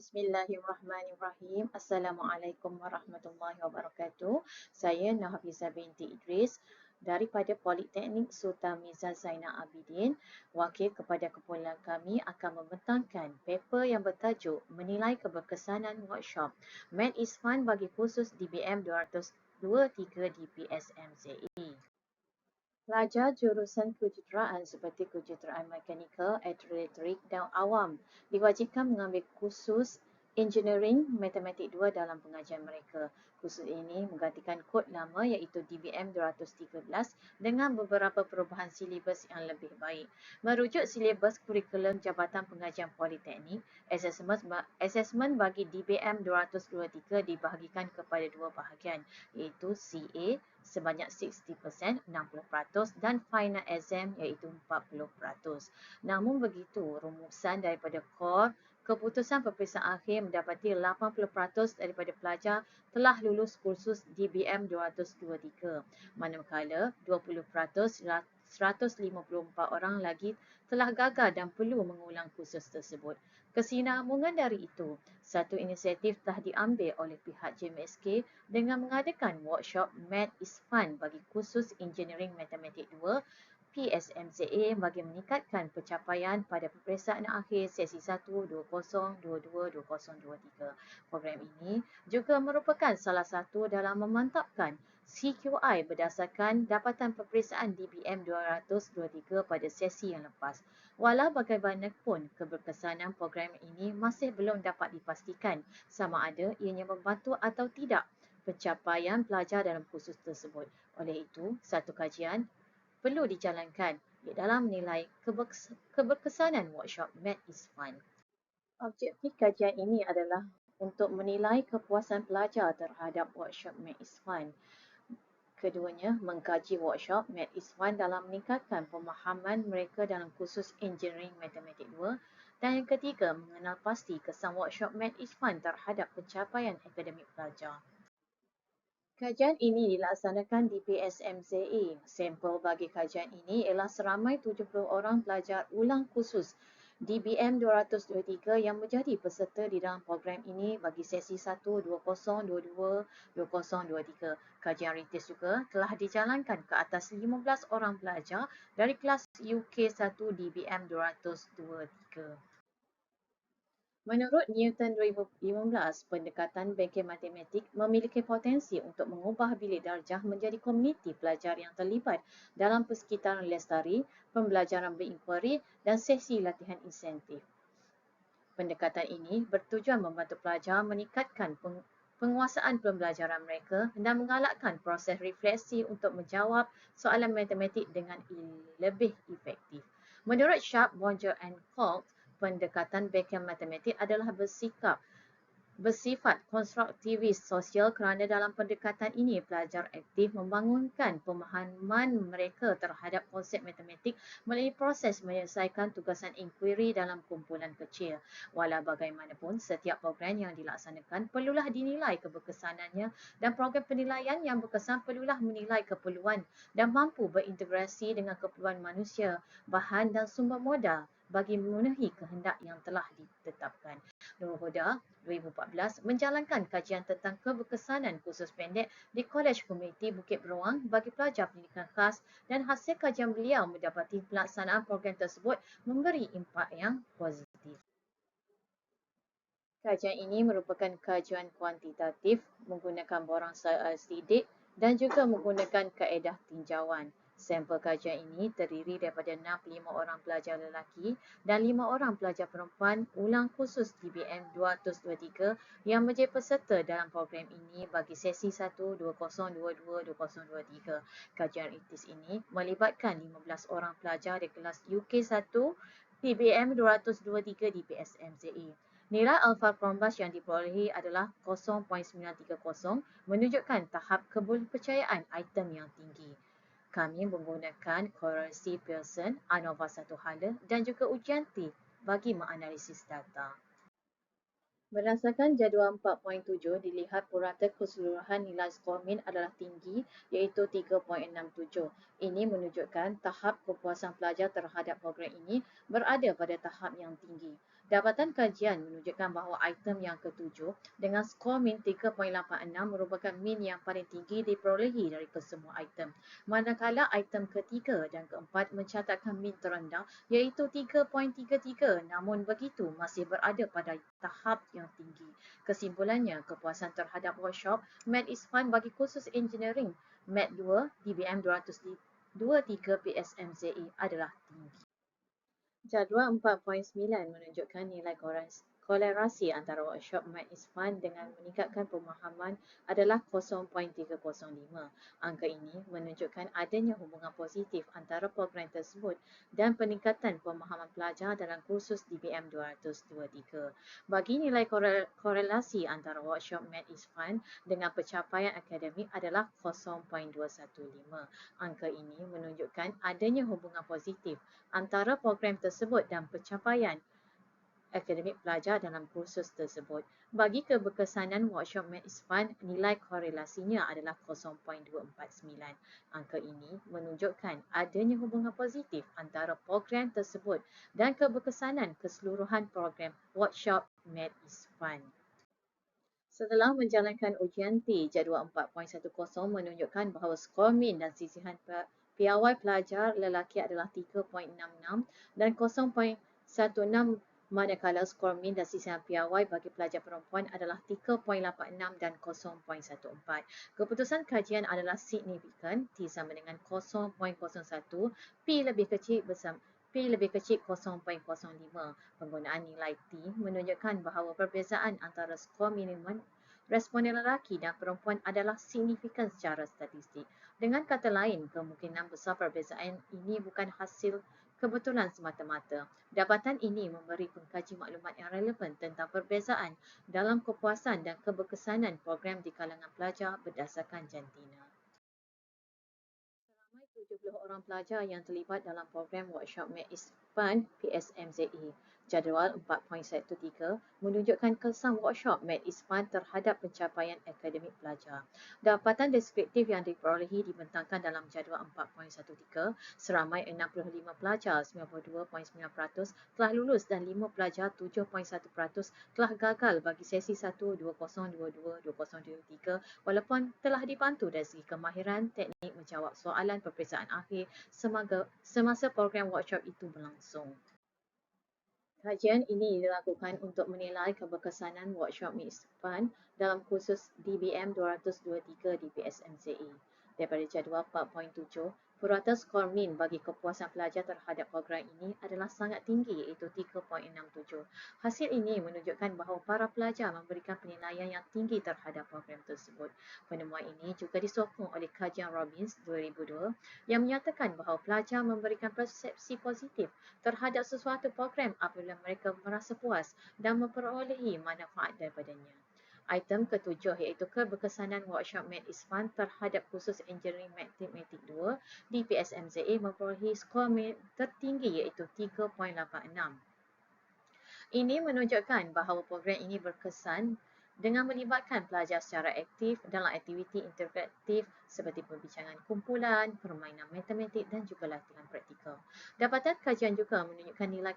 Bismillahirrahmanirrahim. Assalamualaikum warahmatullahi wabarakatuh. Saya Nahafizah binti Idris daripada Politeknik Sultan Miza Zainal Abidin. Wakil kepada kumpulan kami akan membentangkan paper yang bertajuk Menilai Keberkesanan Workshop Math is Fun bagi kursus DBM 223 di PSMZE. Pelajar jurusan kejuruteraan seperti kejuruteraan mekanikal, elektrik dan awam diwajibkan mengambil kursus Engineering Matematik 2 dalam pengajian mereka. Kursus ini menggantikan kod lama iaitu DBM 213 dengan beberapa perubahan silibus yang lebih baik. Merujuk silibus kurikulum Jabatan Pengajian Politeknik, asesmen bagi DBM 223 dibahagikan kepada dua bahagian iaitu CA sebanyak 60%, 60% dan final exam iaitu 40%. Namun begitu, rumusan daripada core keputusan peperiksaan akhir mendapati 80% daripada pelajar telah lulus kursus DBM 223, manakala 20% 154 orang lagi telah gagal dan perlu mengulang kursus tersebut. Kesinambungan dari itu, satu inisiatif telah diambil oleh pihak JMSK dengan mengadakan workshop Math is Fun bagi kursus Engineering Matematik 2 PSMZA bagi meningkatkan pencapaian pada peperiksaan akhir sesi 1 2022-2023. Program ini juga merupakan salah satu dalam memantapkan CQI berdasarkan dapatan peperiksaan DBM 223 pada sesi yang lepas. Walau bagaimanapun, keberkesanan program ini masih belum dapat dipastikan sama ada ianya membantu atau tidak pencapaian pelajar dalam kursus tersebut. Oleh itu, satu kajian perlu dijalankan dalam menilai keberkesanan workshop Math is Fun. Objektif kajian ini adalah untuk menilai kepuasan pelajar terhadap workshop Math is Fun. Keduanya, mengkaji workshop Math is Fun dalam meningkatkan pemahaman mereka dalam kursus Engineering Matematik 2. Dan yang ketiga, mengenal pasti kesan workshop Math is Fun terhadap pencapaian akademik pelajar. Kajian ini dilaksanakan di PSMZE. Sampel bagi kajian ini ialah seramai 70 orang pelajar ulang kursus DBM 223 yang menjadi peserta di dalam program ini bagi sesi 1 2022-2023. Kajian rintis juga telah dijalankan ke atas 15 orang pelajar dari kelas UK 1 DBM 223. Menurut Newton 2015, pendekatan bengkel matematik memiliki potensi untuk mengubah bilik darjah menjadi komuniti pelajar yang terlibat dalam persekitaran lestari, pembelajaran berinkuari dan sesi latihan insentif. Pendekatan ini bertujuan membantu pelajar meningkatkan penguasaan pembelajaran mereka dan menggalakkan proses refleksi untuk menjawab soalan matematik dengan lebih efektif. Menurut Sharp, Bonger and Colt, pendekatan bengkel matematik adalah bersifat konstruktivis sosial kerana dalam pendekatan ini pelajar aktif membangunkan pemahaman mereka terhadap konsep matematik melalui proses menyelesaikan tugasan inkuari dalam kumpulan kecil. Walau bagaimanapun, setiap program yang dilaksanakan perlulah dinilai keberkesanannya dan program penilaian yang berkesan perlulah menilai keperluan dan mampu berintegrasi dengan keperluan manusia, bahan dan sumber modal bagi memenuhi kehendak yang telah ditetapkan. Nurul Huda 2014 menjalankan kajian tentang keberkesanan kursus pendek di Kolej Komuniti Bukit Beruang bagi pelajar pendidikan khas dan hasil kajian beliau mendapati pelaksanaan program tersebut memberi impak yang positif. Kajian ini merupakan kajian kuantitatif menggunakan borang sidik dan juga menggunakan kaedah tinjauan. Sampel kajian ini terdiri daripada 65 orang pelajar lelaki dan 5 orang pelajar perempuan ulang kursus DBM 223 yang menjadi peserta dalam program ini bagi sesi 1 2022-2023. Kajian rintis ini melibatkan 15 orang pelajar di kelas UK 1 DBM 223 di PSMZE. Nilai alfa Cronbach yang diperolehi adalah 0.930 menunjukkan tahap kepercayaan item yang tinggi. Kami menggunakan korelasi Pearson, ANOVA satu hala dan juga ujian T bagi menganalisis data. Berdasarkan jadual 4.7, dilihat purata keseluruhan nilai skor min adalah tinggi iaitu 3.67. Ini menunjukkan tahap kepuasan pelajar terhadap program ini berada pada tahap yang tinggi. Dapatan kajian menunjukkan bahawa item yang ketujuh dengan skor min 3.86 merupakan min yang paling tinggi diperolehi dari kesemua item. Manakala item ketiga dan keempat mencatatkan min terendah iaitu 3.33, namun begitu masih berada pada tahap yang tinggi. Kesimpulannya, kepuasan terhadap workshop Math is Fun bagi kursus engineering Math 2 DBM 223 PSMZE adalah tinggi. Jadual 4.9 menunjukkan nilai kolerasi antara workshop Math is Fun dengan meningkatkan pemahaman adalah 0.305. Angka ini menunjukkan adanya hubungan positif antara program tersebut dan peningkatan pemahaman pelajar dalam kursus DBM 223. Bagi nilai korelasi antara workshop Math is Fun dengan pencapaian akademik adalah 0.215. Angka ini menunjukkan adanya hubungan positif antara program tersebut dan pencapaian akademik pelajar dalam kursus tersebut. Bagi keberkesanan workshop Math is Fun, nilai korelasinya adalah 0.249. Angka ini menunjukkan adanya hubungan positif antara program tersebut dan keberkesanan keseluruhan program workshop Math is Fun. Setelah menjalankan ujian T, jadual 4.10 menunjukkan bahawa skor min dan sisihan piawai pelajar lelaki adalah 3.66 dan 0.16, manakala skor min dan sisihan piawai bagi pelajar perempuan adalah 3.86 dan 0.14. Keputusan kajian adalah signifikan T sama dengan 0.01, P lebih kecil bersama P lebih kecil 0.05. Penggunaan nilai T menunjukkan bahawa perbezaan antara skor minimum responden lelaki dan perempuan adalah signifikan secara statistik. Dengan kata lain, kemungkinan besar perbezaan ini bukan hasil kebetulan semata-mata. Dapatan ini memberi pengkaji maklumat yang relevan tentang perbezaan dalam kepuasan dan keberkesanan program di kalangan pelajar berdasarkan jantina. Ramai 70 orang pelajar yang terlibat dalam program workshop Math is Fun PSMZE. Jadual 4.13 menunjukkan kesan workshop Math is Fun terhadap pencapaian akademik pelajar. Dapatan deskriptif yang diperolehi dibentangkan dalam jadual 4.13, seramai 65 pelajar 92.9% telah lulus dan 5 pelajar 7.1% telah gagal bagi sesi 1 2022-2023 walaupun telah dibantu dari segi kemahiran teknik menjawab soalan peperiksaan akhir semasa program workshop itu berlangsung. Kajian ini dilakukan untuk menilai keberkesanan workshop Math is Fun dalam kursus DBM 223 di PSMZE. Daripada jadual 4.7, purata skor min bagi kepuasan pelajar terhadap program ini adalah sangat tinggi iaitu 3.67. Hasil ini menunjukkan bahawa para pelajar memberikan penilaian yang tinggi terhadap program tersebut. Penemuan ini juga disokong oleh kajian Robbins 2002 yang menyatakan bahawa pelajar memberikan persepsi positif terhadap sesuatu program apabila mereka merasa puas dan memperolehi manfaat daripadanya. Item ketujuh iaitu keberkesanan workshop Math is Fun terhadap kursus Engineering Matematik 2 di PSMZE memperolehi skor tertinggi iaitu 3.86. Ini menunjukkan bahawa program ini berkesan dengan melibatkan pelajar secara aktif dalam aktiviti interaktif seperti perbincangan kumpulan, permainan matematik dan juga latihan praktikal. Dapatan kajian juga menunjukkan nilai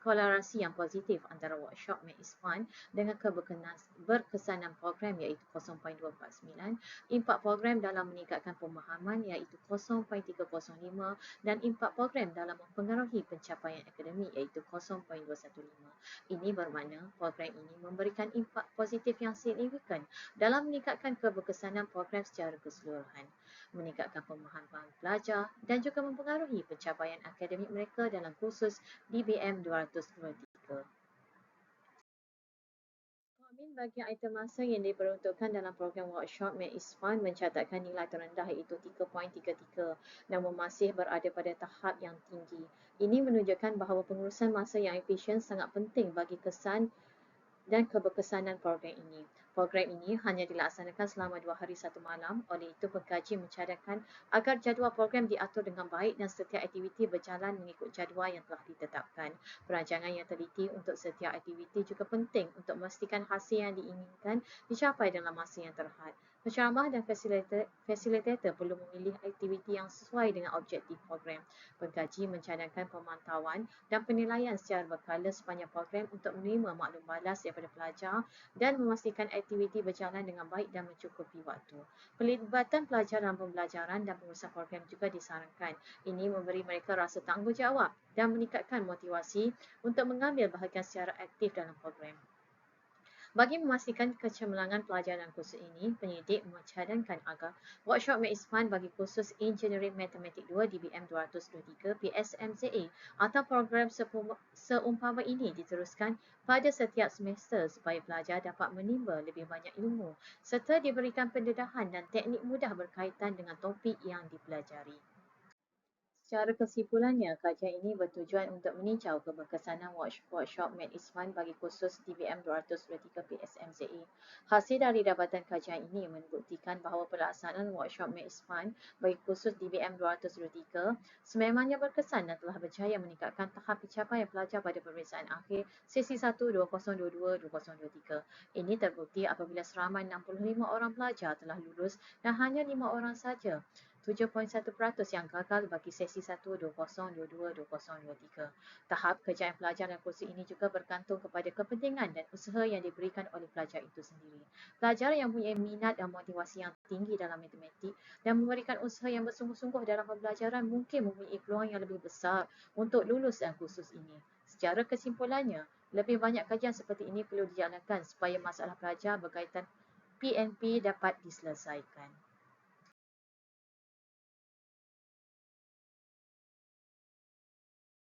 korelasi yang positif antara workshop Math is Fun dengan keberkesanan program iaitu 0.249, impak program dalam meningkatkan pemahaman iaitu 0.305 dan impak program dalam mempengaruhi pencapaian akademik iaitu 0.215. Ini bermakna program ini memberikan impak positif yang signifikan dalam meningkatkan keberkesanan program secara keseluruhan, meningkatkan pemahaman pelajar dan juga mempengaruhi pencapaian akademik mereka dalam kursus DBM 223. Min bagi item masa yang diperuntukkan dalam program workshop Math is Fun mencatatkan nilai terendah iaitu 3.33 namun masih berada pada tahap yang tinggi. Ini menunjukkan bahawa pengurusan masa yang efisien sangat penting bagi kesan dan keberkesanan program ini. Program ini hanya dilaksanakan selama 2 hari 1 malam, oleh itu pengkaji mencadangkan agar jadual program diatur dengan baik dan setiap aktiviti berjalan mengikut jadual yang telah ditetapkan. Perancangan yang teliti untuk setiap aktiviti juga penting untuk memastikan hasil yang diinginkan dicapai dalam masa yang terhad. Penceramah dan fasilitator perlu memilih aktiviti yang sesuai dengan objektif program. Pengkaji mencadangkan pemantauan dan penilaian secara berkala sepanjang program untuk menerima maklum balas daripada pelajar dan memastikan aktiviti berjalan dengan baik dan mencukupi waktu. Pelibatan pelajar dalam pembelajaran dan pengurusan program juga disarankan. Ini memberi mereka rasa tanggungjawab dan meningkatkan motivasi untuk mengambil bahagian secara aktif dalam program. Bagi memastikan kecemerlangan pelajar dalam kursus ini, penyidik mencadangkan agar workshop Maths Fun bagi kursus Engineering Matematik 2 DBM 223 PSMZA atau program seumpama ini diteruskan pada setiap semester supaya pelajar dapat menimba lebih banyak ilmu serta diberikan pendedahan dan teknik mudah berkaitan dengan topik yang dipelajari. Secara kesimpulannya, kajian ini bertujuan untuk meninjau keberkesanan workshop Math is Fun bagi kursus DBM 223 PSMZA. Hasil dari dapatan kajian ini membuktikan bahawa pelaksanaan workshop Math is Fun bagi kursus DBM 223 sememangnya berkesan dan telah berjaya meningkatkan tahap pencapaian pelajar pada pemeriksaan akhir sesi 1 2022-2023. Ini terbukti apabila seramai 65 orang pelajar telah lulus dan hanya 5 orang saja 7.1% yang gagal bagi sesi 1 2022-2023. Tahap kerjaan pelajar dan kursus ini juga bergantung kepada kepentingan dan usaha yang diberikan oleh pelajar itu sendiri. Pelajar yang mempunyai minat dan motivasi yang tinggi dalam matematik dan memberikan usaha yang bersungguh-sungguh dalam pembelajaran mungkin mempunyai peluang yang lebih besar untuk lulus dalam kursus ini. Secara kesimpulannya, lebih banyak kajian seperti ini perlu dijalankan supaya masalah pelajar berkaitan PNP dapat diselesaikan.